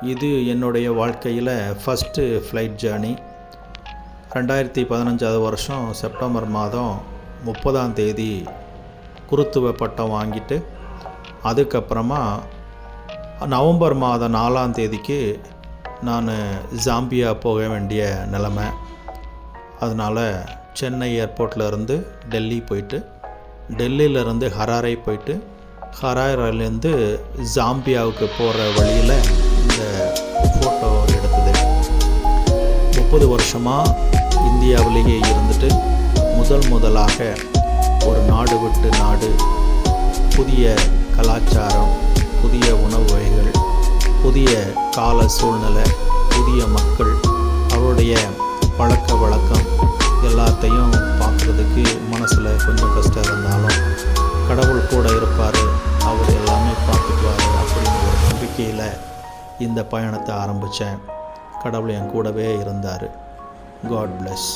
இது என்னுடைய வாழ்க்கையில் ஃபஸ்ட்டு ஃப்ளைட் ஜேர்னி. 2015 வருஷம் செப்டம்பர் மாதம் 30ஆம் தேதி குருத்துவ பட்டம் வாங்கிட்டு, அதுக்கப்புறமா நவம்பர் மாதம் 4ஆம் தேதிக்கு நான் ஜாம்பியா போக வேண்டிய நிலைமை. அதனால் சென்னை ஏர்போர்ட்டில் இருந்து டெல்லி போயிட்டு, டெல்லியிலேருந்து ஹராரே போயிட்டு, ஹராரேலேருந்து ஜாம்பியாவுக்கு போகிற வழியில் இந்த ஃபோட்டோ எடுத்தது. 30 வருஷமாக இந்தியாவிலேயே இருந்துட்டு முதலாக ஒரு நாடு விட்டு நாடு, புதிய கலாச்சாரம், புதிய உணவு வகைகள், புதிய கால சூழ்நிலை, புதிய மக்கள், அவருடைய பழக்க வழக்கம் எல்லாத்தையும் பார்க்குறதுக்கு மனசில் கொஞ்சம் கஷ்டம் இருந்தாலும் கடவுள் கூட இருப்பார், அவர் எல்லாமே பார்த்துக்குவார் அப்படிங்கிற ஒரு நம்பிக்கையில் இந்த பயணத்தை ஆரம்பித்தேன். கடவுள் என் கூடவே இருந்தார். God plus.